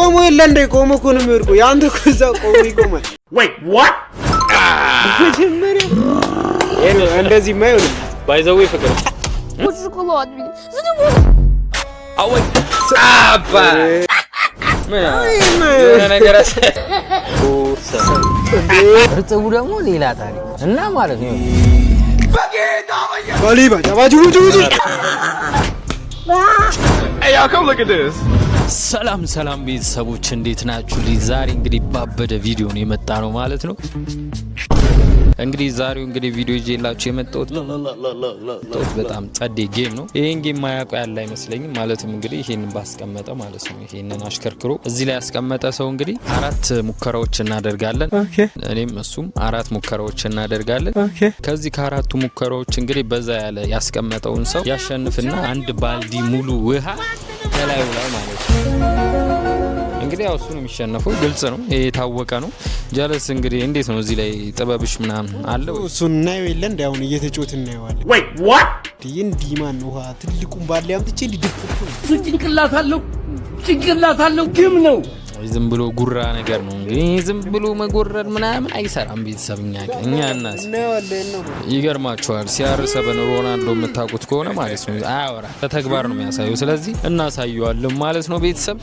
ቆሞ የለ እንደ ቆሞ እኮ ነው የሚወርቁ ያንተ እኮ እዛው ቆሞ ይቆማል wait what መጀመሪያ እንደዚህ ማይሆን ባይዘው ፍቅር шоколад አወይ አባ ምን ነገራስ እርጥቡ ደግሞ ሌላ ታሪክ እና ማለት ነው ባሊባ ጃባጁ Hey y'all come look at this ሰላም ቤተሰቦች እንዴት ናችሁ? ዛሬ እንግዲህ ባበደ ቪዲዮ ነው የመጣ ነው ማለት ነው። እንግዲህ ዛሬው እንግዲህ ቪዲዮ ይዤላችሁ የመጣሁት በጣም ጸዴ ጌም ነው። ይሄን ጌም ማያውቁ ያለ አይመስለኝም። ማለትም እንግዲህ ይሄንን ባስቀመጠ ማለት ነው ይሄንን አሽከርክሮ እዚህ ላይ ያስቀመጠ ሰው እንግዲህ 4 ሙከራዎች እናደርጋለን። እኔም እሱም 4 ሙከራዎች እናደርጋለን። ከዚህ ከአራቱ ሙከራዎች እንግዲህ በዛ ያለ ያስቀመጠውን ሰው ያሸንፍና አንድ ባልዲ ሙሉ ውሃ ከላዩ ላይ ማለት ነው እንግዲህ ያው እሱ ነው የሚሸነፈው። ግልጽ ነው፣ ይሄ የታወቀ ነው። ጀለስ እንግዲህ እንዴት ነው እዚህ ላይ ጥበብሽ ምናምን አለው? እሱን እናየው የለ እንደ አሁን እየተጮትን እናየዋለን። wait what ዲማን ውሃ ትልቁን ባለ አምጥቼ ሊደፍቁ ጭንቅላት አለው ግም ነው። ዝም ብሎ ጉራ ነገር ነው እንግዲህ ዝም ብሎ መጎረድ ምናምን አይሰራም። ቤተሰብኛ እናስ ይገርማችኋል። ሲያርሰበ ሮናልዶ የምታውቁት ከሆነ ማለት ነው አያወራ በተግባር ነው የሚያሳየው። ስለዚህ እናሳየዋለን ማለት ነው ቤተሰብ።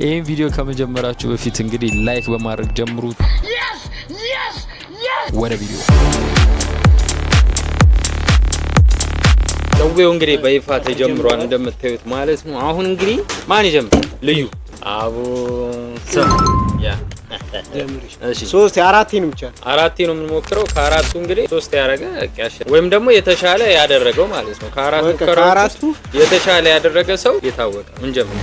ይሄን ቪዲዮ ከመጀመራችሁ በፊት እንግዲህ ላይክ በማድረግ ጀምሩት። ወደ ቪዲዮ ደውዬው እንግዲህ በይፋ ተጀምሯል እንደምታዩት ማለት ነው። አሁን እንግዲህ ማን ይጀምር? ልዩ አቡ ሰም ያ እሺ 3 4 ነው ብቻ 4 ነው የምንሞክረው። ከአራቱ እንግዲህ 3 ያደረገ ያሻ ወይም ደግሞ የተሻለ ያደረገው ማለት ነው። ከአራቱ የተሻለ ያደረገ ሰው የታወቀ እንጀምር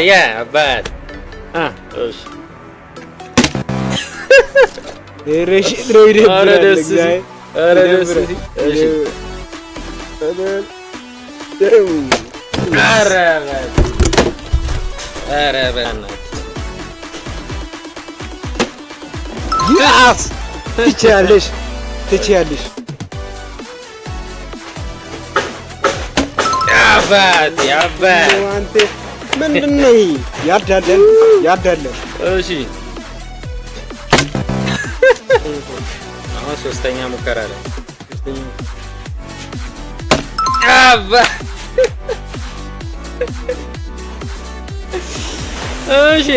ያ አባት እሺ እሺ ድሮይደ አረደስ እሺ አረበና ያስ ትችያለሽ ያባት አንተ ምንድነው ያዳለ እሺ አሁን 3ኛ ሙከራ ላይ እሺ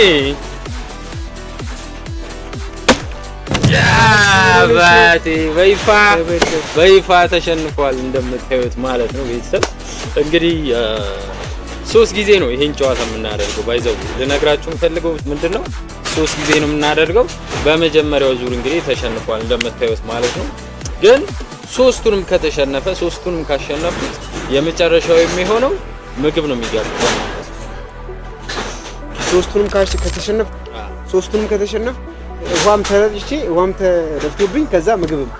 ያባቲ በይፋ ተሸንፏል እንደምታዩት ማለት ነው ቤተሰብ። እንግዲህ 3 ጊዜ ነው ይሄን ጨዋታ የምናደርገው። ባይዘው ልነግራችሁ ፈልገው ምንድነው 3 ጊዜ ነው የምናደርገው። በመጀመሪያው ዙር እንግዲህ ተሸንፏል እንደምታዩት ማለት ነው። ግን 3ቱንም ካሸነፉት የመጨረሻው የሚሆነው ምግብ ነው የሚጋብዘው ማለት ነው። 3ቱንም ከተሸነፍ ውሃም ተደፍቶብኝ ከዛ ምግብም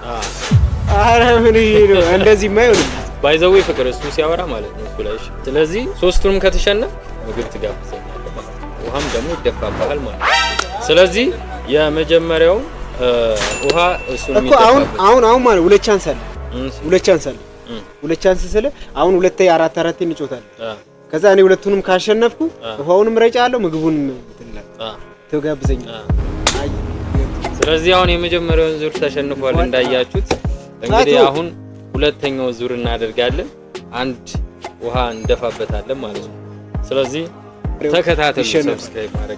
አረ ምን ይሄ እንደዚህ ማይሆን ባይዘው ፍቅር እሱ ሲያወራ ማለት ነው እሱ ላይ። ስለዚህ 3ቱንም ከተሸነፍ ምግብ ትጋብዘኛለህ ማለት ነው። ውሃም ደግሞ ይደፋብሃል ማለት ነው። ስለዚህ የመጀመሪያው ውሃ እሱ ነው እኮ አሁን ማለት ሁለት ቻንስ አለ ስለ አሁን 2 4 እንጮታለን። ከዛ እኔ ሁለቱንም ካሸነፍኩ ውሃውንም ረጫለሁ ምግቡንም ትጋብዘኛለህ። ስለዚህ አሁን የመጀመሪያውን ዙር ተሸንፏል እንዳያችሁት። እንግዲህ አሁን ሁለተኛው ዙር እናደርጋለን። አንድ ውሃ እንደፋበታለን ማለት ነው። ስለዚህ ተከታተሉ፣ ሰብስክራይብ ማድረግ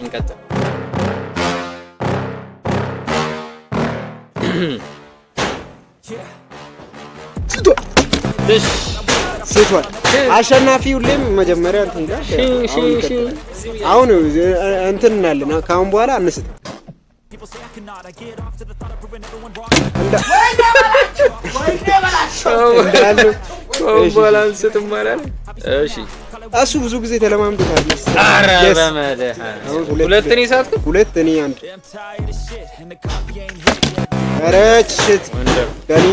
እንቀጥል። ሴቷል አሸናፊው ሁሌም መጀመሪያ እንትን ጋር አሁን እንትን እናለን። ካሁን በኋላ አንስት እሺ እሱ ብዙ ጊዜ ተለማምዶታል። አረ በመድኃኒዓለም ሁለትን ይሳት ሁለትን አንድ አረችት ጋኒ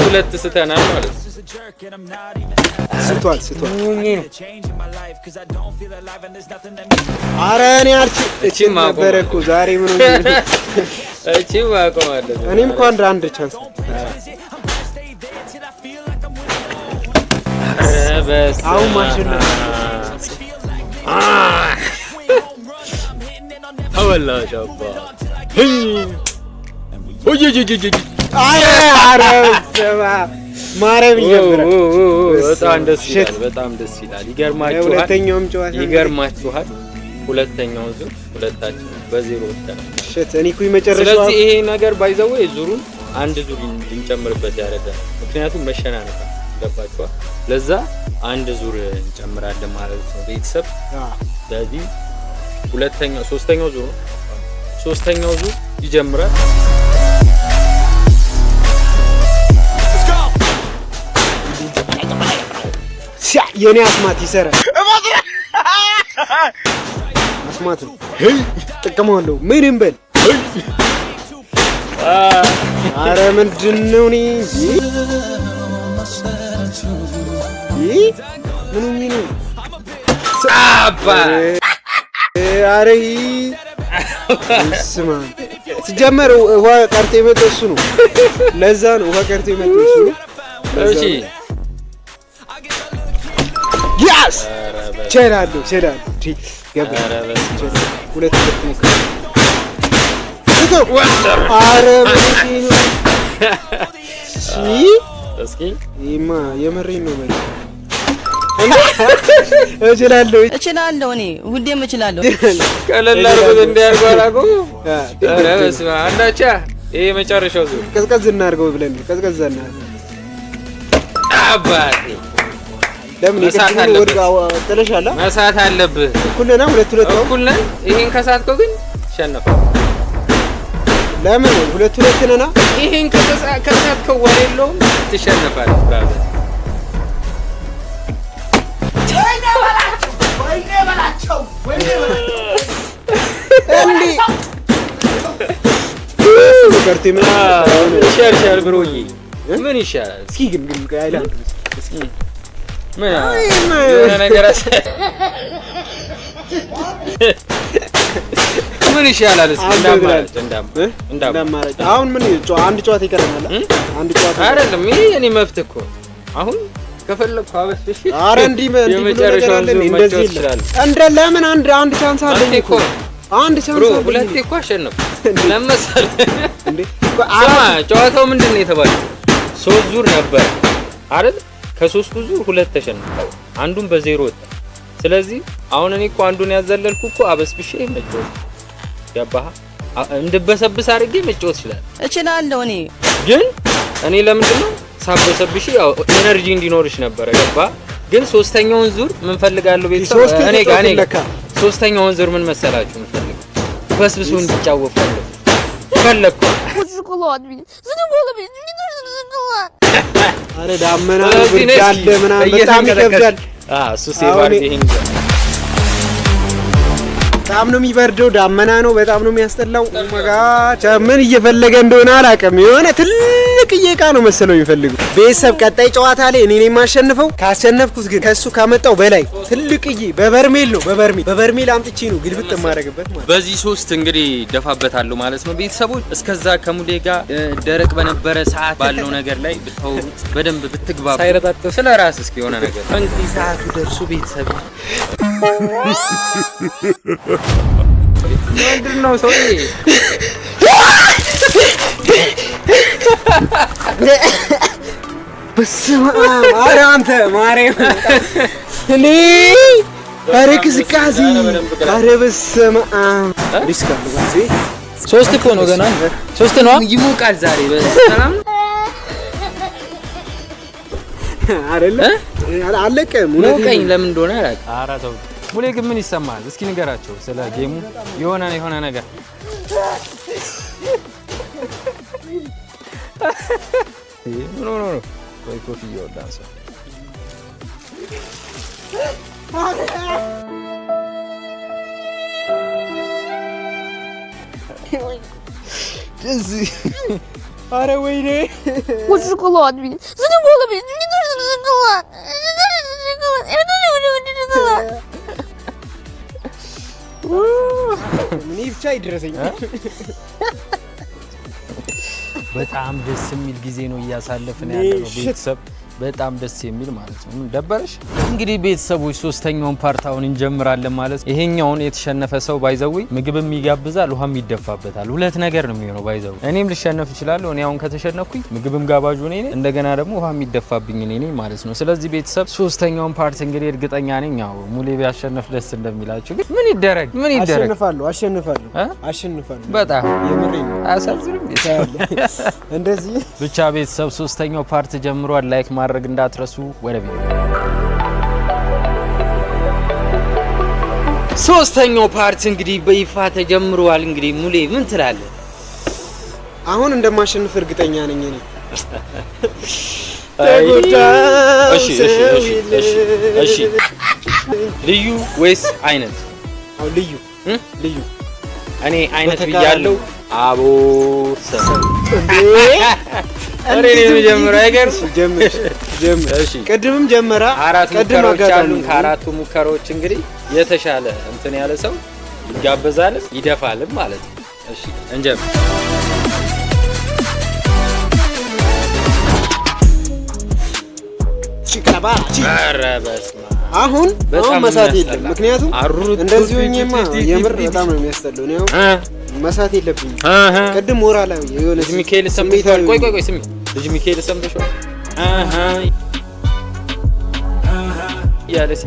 ሁለት ስተናል ማለት ስቷል አረ እኔ አልቺ እቺ ነበረ እኮ ዛሬ ምን ነው እቺ ማቆማለ እኔም እኮ አንድ ቻንስ አሁን ማሽነፍ አወላሽ አባ ማረብ ይጀምራል። በጣም ደስ ይላል። ይገርማችኋል። ሁለተኛው ዙር ሁለታችን በዜሮ ወጣን። እኔ እኮ የመጨረሻው ስለዚህ ይሄ ነገር ባይዘው ዙሩን አንድ ዙር እንጨምርበት ያደርጋል። ምክንያቱም መሸናነፍ ገባችኋል። ለዛ አንድ ዙር እንጨምራለን ማለት ነው ቤተሰብ። ስለዚህ ሶስተኛው ዙር ይጀምራል። የኔ አስማት ይሰራል። አስማት ጥቅማለሁ ምንም በል። አረ ምንድነው ነው ምን ነው ሳባ አረ ስማ ሲጀመር ውሃ ቀርቶ የመጣው እሱ ነው። ለዛ ነው ውሃ ቀርቶ የመጣው እሱ ነው። እሺ ያስ ቸራዶ ገባ ሁለት አረ እስኪ ይማ የመረኝ ነው ማለት እችላለሁ እኔ ሁሌም እችላለሁ። ቀለል አድርጎ እንዲያርጓራጎ አረ በስመ አብ አንዳቻ ይሄ መጨረሻው ዙር ቀዝቀዝ እናድርገው ብለን ቀዝቀዝ እናድርገው። አባቴ ለምን ይከታተል ወድቃው ተለሻላ መሳት አለብህ። እኩልና ሁለት ነው እኩልና ይሄን ከሳትከው ግን ሸነፈ። ለምን ሁለት ነና ይሄን ከሳትከው ወሬለው ትሸነፋለህ። ብራዘር እንዴ ከርቲማ ሸርሸር ብሮዬ ምን ይሻላል? እስኪ ግን አይላንድ እስኪ የሆነ ነገር ምን ይሻላል? እስኪ እንዳማራጭ አሁን ምን አንድ ጨዋታ ይቀረናል። አንድ ጨዋታ አይደለም ይሄ የኔ መብት እኮ አሁን ከፈለኩ አበስሽ። አረ እንዲህ የመጨረሻው እንደዚህ ይችላል። ለምን አንድ ቻንስ አለኝ እኮ አንድ ቻንስ አለኝ። ሁለቴ እኮ አሸነፍኩ ለምሳሌ እንዴ አማ ጨዋታው ምንድነው የተባለው? 3 ዙር ነበር አይደል? ከ3ቱ ዙር 2 ተሸነፈ፣ አንዱን በዜሮ ወጣ። ስለዚህ አሁን እኔ እኮ አንዱን ያዘለልኩ እኮ አበስብሼ መጫወት ገባህ? እንድበሰብስ አድርጌ መጫወት እችላለሁ እኔ ለምንድነው ሳበሰብሽ? ያው ኤነርጂ እንዲኖርሽ ነበር ገባህ? ግን ሶስተኛውን ዙር ምን ፈልጋለሁ ቤተሰብ እኔ ጋር ሶስተኛውን ዙር ምን መሰላችሁ ምን በስብሱ እንዲጫወት ፈለኩ። አረ ዳመና ብርዳለ ምናምን በጣም ይከብዳል። እሱ ሲባል ይሄን በጣም ነው የሚበርደው። ዳመና ነው፣ በጣም ነው የሚያስጠላው። ማጋቻ ምን እየፈለገ እንደሆነ አላውቅም። የሆነ ትልቅ እየቃ ነው መሰለው የሚፈልገው። ቤተሰብ ቀጣይ ጨዋታ ላይ እኔ ነኝ የማሸንፈው። ካሸነፍኩት ግን ከሱ ካመጣው በላይ ትልቅዬ በበርሜል ነው በበርሜል አምጥቼ ነው ግልብጥ የማደርግበት ማለት። በዚህ 3 እንግዲህ ደፋበታለሁ ማለት ነው ቤተሰቦች። እስከዛ ከሙዴ ጋር ደረቅ በነበረ ሰዓት ባለው ነገር ላይ ብታወሩት በደንብ ብትግባቡ ሳይረጣጥፍ ስለራስ እስኪ የሆነ ነገር እንግዲህ ሰዓቱ ደርሶ ቤተሰብ ምንድነው ሰው በስመ አብ ኧረ አንተ ማርያም እኔ ኧረ ቅዝቃዜ ኧረ በስመ አብ ዲስካውንት 3 እኮ ነው ገና 3 ነው ይሞቃል ዛሬ በሰላም አይደለ አለቀ ሙቀኝ ለምን እንደሆነ አላውቅም። ኧረ ተው ሙሌ ግን ምን ይሰማል? እስኪ ንገራቸው ስለ ጌሙ የሆነ ነገር ኖ ወይ ኮፊ ይወዳንሳ ኧረ ወይኔ Хочу шоколад, блин. Задумала, блин. Мне нужен шоколад. Я люблю шоколад. ምን ብቻ ይድረሰኝ በጣም ደስ የሚል ጊዜ ነው እያሳለፍን ያለነው ቤተሰብ በጣም ደስ የሚል ማለት ነው። ደበረሽ? እንግዲህ ቤተሰቦች ሶስተኛውን ፓርት አሁን እንጀምራለን ማለት ነው። ይሄኛውን የተሸነፈ ሰው ባይዘው ምግብም ይጋብዛል ውሃም ይደፋበታል። ሁለት ነገር ነው የሚሆነው ባይዘው። እኔም ልሸነፍ እችላለሁ። እኔ አሁን ከተሸነፍኩኝ ምግብም ጋባዡ እኔ ነኝ፣ እንደገና ደግሞ ውሃም ይደፋብኝ እኔ ነኝ ማለት ነው። ስለዚህ ቤተሰብ ሶስተኛውን ፓርት እንግዲህ እርግጠኛ ነኝ ያው ሙሌ ቢያሸነፍ ደስ እንደሚላችሁ። ግን ምን ይደረግ? አሸንፋለሁ። በጣም የምሬን አያሳዝንም? እንደዚህ ብቻ ቤተሰብ ሶስተኛው ፓርት ጀምሯል። ላይክ ማድረግ እንዳትረሱ። ወደ ቪዲዮ ሶስተኛው ፓርት እንግዲህ በይፋ ተጀምሯል። እንግዲህ ሙሌ ምን ትላለህ? አሁን እንደማሸንፍ እርግጠኛ ነኝ እኔ። እሺ ልዩ ወይስ አይነት? አው ልዩ እኔ አይነት ብያለሁ። አቦ ሰው አሬ ነው ጀምራ አይገርም? ጀምር። እሺ ቅድምም ጀመራ። አራት ሙከራዎች አሉን። ከአራቱ ሙከራዎች እንግዲህ የተሻለ እንትን ያለ ሰው ይጋበዛል ይደፋልም ማለት ነው። እሺ እንጀምር። አሁን መሳት የለም። ምክንያቱም እንደዚህ ሆኜማ የምር በጣም ነው የሚያስጠላው ነው። መሳት የለብኝም። ቅድም ሞራል ላይ የሆነ ልጅ ሚካኤል ሰምተሽዋል? ቆይ ስሚ፣ ልጅ ሚካኤል ሰምተሽዋል? ያለሲ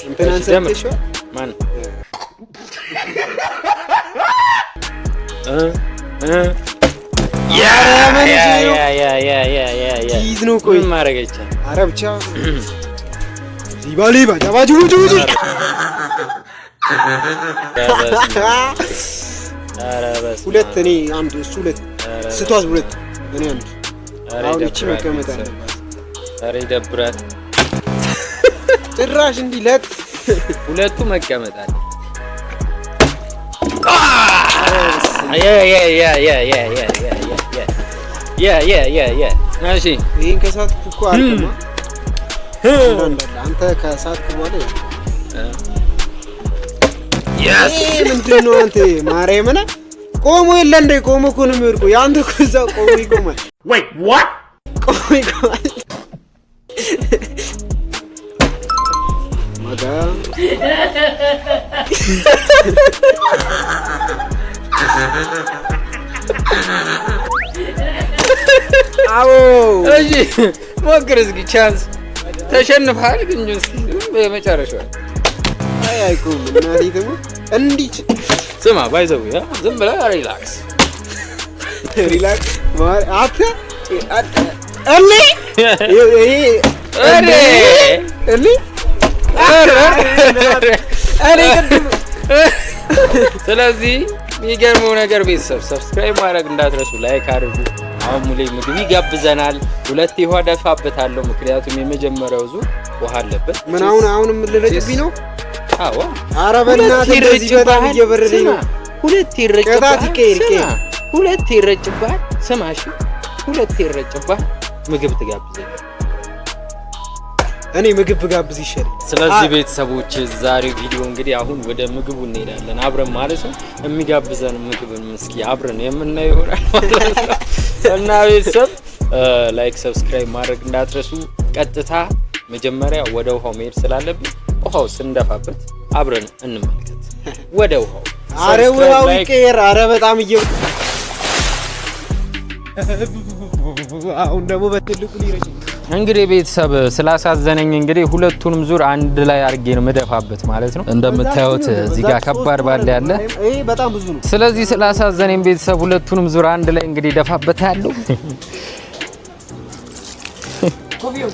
እንትን ሰምተሽዋል? ማን ያ ይዝ ነው። ቆይ ማድረግ አይቻልም። ኧረ ብቻ ሊባሊ ባጃባጁ ሁለት እኔ አንድ እሱ ሁለት ስቷዝ ሁለት እኔ አንድ። አሁን እቺ መቀመጥ አለባት። ኧረ ይደብራል ጭራሽ እንዲህ ለት ሁለቱ መቀመጥ አለ። እሺ ይሄን ከሳትኩ እኮ አልኩማ። አንተ ከሳትኩ ማለት ምንድን ነው አንተ ማርያምን ቆሞ የለ እንደ ቆሞ እኮ ነው የሚወድቁ። የአንተ እኮ እዛው ቆሞ ይቆማል። Wait, what? ቆሞ ይቆማል። ማጋ አዎ እሺ ሞክር እስኪ ቻንስ። ተሸንፈሃል ግን ጁስ በመጨረሻው አይቁም እናቴ ደግሞ እንዲህ ስማ ባይዘው ያ ዝም ብለህ ሪላክስ አተ እኔ ስለዚህ የሚገርመው ነገር ቤተሰብ ሰብስክራይብ ማድረግ እንዳትረሱ፣ ላይክ አድርጉ። አሁን ሙሌ ምግብ ይጋብዘናል። ሁለት ውሃ ደፋበታለሁ፣ ምክንያቱም የመጀመሪያው ዙር ውሃ አለበት። ምን አሁንም ልረጭብኝ ነው? አዎ ኧረ በእናትህ እንደዚህ በጣም እየበረደኝ ነው። ሁለት ይረጭብሃል። ስማሽ ሁለት ይረጭብሃል። ምግብ ትጋብዘኛለህ። እኔ ምግብ ብጋብዝ ይሻላል። ስለዚህ ቤተሰቦች ዛሬ ቪዲዮ እንግዲህ አሁን ወደ ምግቡ እንሄዳለን አብረን ማለት ነው። የሚጋብዘን ምግብን እስኪ አብረን የምናየው ይሆናል ማለት ነው። እና ቤተሰብ ላይክ ሰብስክራይብ ማድረግ እንዳትረሱ። ቀጥታ መጀመሪያ ወደ ውሃው መሄድ ስላለብን ውሃው ስንደፋበት አብረን እንመልከት። ወደ ውሃው አረ ውሃው ይቀየር። አረ በጣም አሁን ደግሞ በትልቁ ሊረጭ እንግዲህ ቤተሰብ ስላሳዘነኝ እንግዲህ ሁለቱንም ዙር አንድ ላይ አድርጌ ነው መደፋበት ማለት ነው። እንደምታዩት እዚህ ጋር ከባድ ባለ ያለ ይሄ በጣም ብዙ ነው። ስለዚህ ስላሳዘነኝ ቤተሰብ ሁለቱንም ዙር አንድ ላይ እንግዲህ ደፋበታለሁ። ኮቪዮ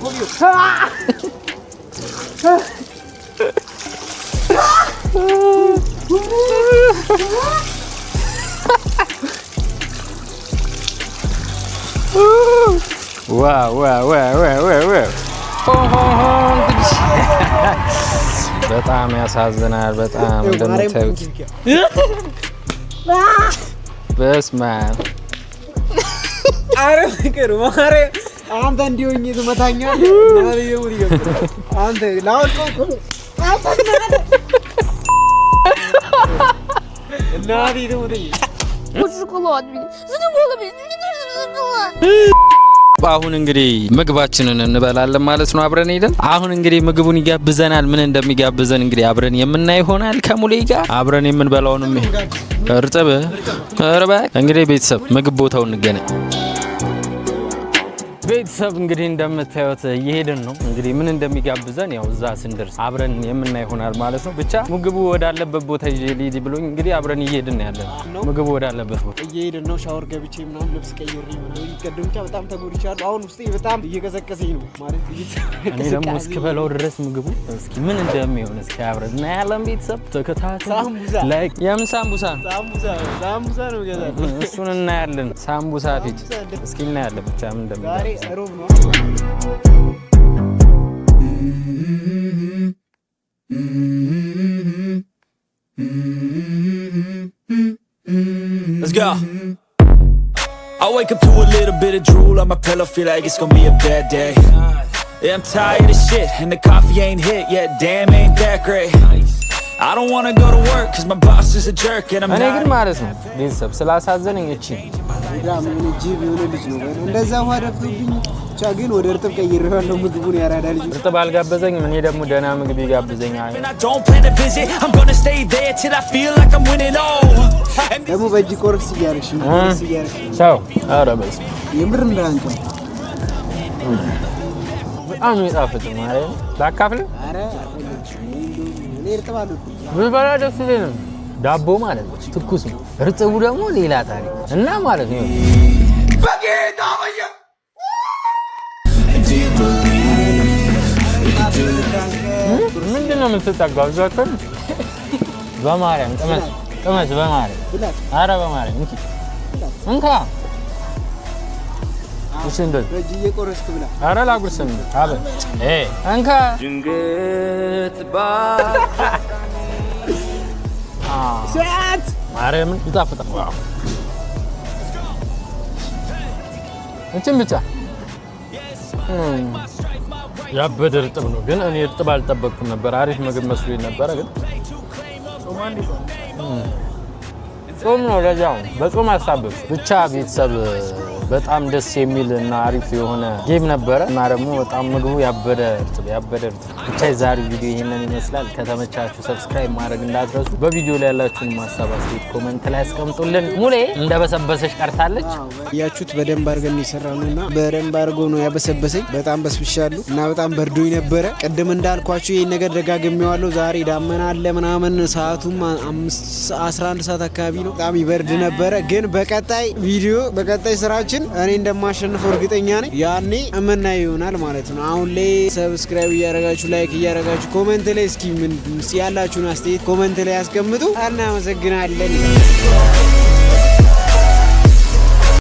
በጣም ያሳዝናል። በጣም እንደምታዩት በስመ አብ። አረ ፍቅር ማረ አንተ እንዲሆኝ ትመታኛለህ። አንተ ላውቀው እናቴ ትሞተኝ шоколад. Зачем было мне шоколад? አሁን እንግዲህ ምግባችንን እንበላለን ማለት ነው አብረን ሄደን። አሁን እንግዲህ ምግቡን ይጋብዘናል። ምን እንደሚጋብዘን እንግዲህ አብረን የምናይ ይሆናል ከሙሌ ጋር አብረን የምንበላውንም እርጥብ እንግዲህ ቤተሰብ ምግብ ቦታው እንገናኝ። ቤተሰብ እንግዲህ እንደምታዩት እየሄድን ነው። እንግዲህ ምን እንደሚጋብዘን ያው እዛ ስንደርስ አብረን የምናይ ይሆናል ማለት ነው። ብቻ ምግቡ ወዳለበት ቦታ ይዤ ብሎኝ እንግዲህ አብረን እየሄድን ያለን ምግቡ ወዳለበት ቦታ እየሄድን ነው። ሻወር ገብቼ ምናምን ልብስ ቀይሬ ነው ይቀደምቻ በጣም ተጎድቻለሁ። አሁን ውስጤ በጣም እየቀዘቀዘኝ ነው ማለት እኔ ደግሞ እስክበላው ድረስ ምግቡ እስኪ ምን እንደሚሆን እስኪ አብረን እናያለን። ቤተሰብ ተከታተሉ። ላይክ ሳምቡሳ ነው ገዛት እሱን እናያለን። ሳምቡሳ ፊት እስኪ እናያለን ብቻ ምን እንደሚሆን ሮብ ነው። Let's go. I wake up to a little bit of drool on my pillow, feel like it's gonna be a bad day. Yeah, I'm tired of shit, and the coffee ain't hit yet, damn ain't that great. I don't wanna go to work, cause my boss is a jerk, and I'm not... እኔ ግን ማለት ነው ቤተሰብ ስላሳዘነኝ እቺ ምን ጂብ የሆነ ልጅ ነው እንደዛ ወደብኝ ብቻ ግን ወደ እርጥብ ቀይሬዋለሁ። ምግቡን ያራዳ ልጅ እርጥብ አልጋበዘኝም። እኔ ደግሞ ደህና ምግብ ይጋብዘኛል። ደግሞ በእጅ ቆርስ እያደረግሽ ሰው ኧረ በስመ የምር እንዳንተ በጣም የሚጣፍጥ ማለት ነው። ላካፍል ኧረ እኔ እርጥብ አልወድም። ብበላ ደስ ይለኛል። ዳቦ ማለት ነው ትኩስ ነው። እርጥቡ ደግሞ ሌላ ታሪክ እና ማለት ነው ምንድነው የምትጠጋው? ዛከን በማርያም ቅመስ በማርያም ኧረ በማርያም እንካ እሺ እንደው በእጅ እየቆረስክ ብላ ኧረ ላጉርስም አበ እንካ ድንገት ሰዓት ማርያምን ይጣፍጣል። ዋው እንትን ብቻ ያበደ እርጥብ ነው። ግን እኔ እርጥብ አልጠበቅኩም ነበር። አሪፍ ምግብ መስሎኝ ነበር። ግን ጾም ነው ለዛው በጾም አሳብብ ብቻ ቤተሰብ በጣም ደስ የሚል እና አሪፍ የሆነ ጌም ነበረ እና ደግሞ በጣም ምግቡ ያበደ እርጥብ ብቻ የዛሬ ቪዲዮ ይሄንን ይመስላል። ከተመቻችሁ ሰብስክራይብ ማድረግ እንዳትረሱ። በቪዲዮ ላይ ያላችሁን ማሳብ አስተያየት ኮሜንት ላይ አስቀምጡልን። ሙሌ እንደበሰበሰሽ ቀርታለች። ያያችሁት በደንብ አድርገን እየሰራነውና በደንብ አድርጎ ነው ያበሰበሰኝ። በጣም በስብሻለሁ እና በጣም በርዶኝ ነበረ። ቅድም እንዳልኳችሁ ይሄን ነገር ደጋግሜዋለሁ። ዛሬ ዳመና አለ ምናምን ሰዓቱም 11 ሰዓት አካባቢ ነው። በጣም ይበርድ ነበረ። ግን በቀጣይ ቪዲዮ በቀጣይ ስራችን እኔ እንደማሸንፈው እርግጠኛ ነኝ። ያኔ እምናየው ይሆናል ማለት ነው። አሁን ላይ ሰብስክራይብ እያደረጋችሁ ላይክ እያደረጋችሁ ኮሜንት ላይ እስኪ ምን ያላችሁን አስተያየት ኮሜንት ላይ አስቀምጡ። እናመሰግናለን።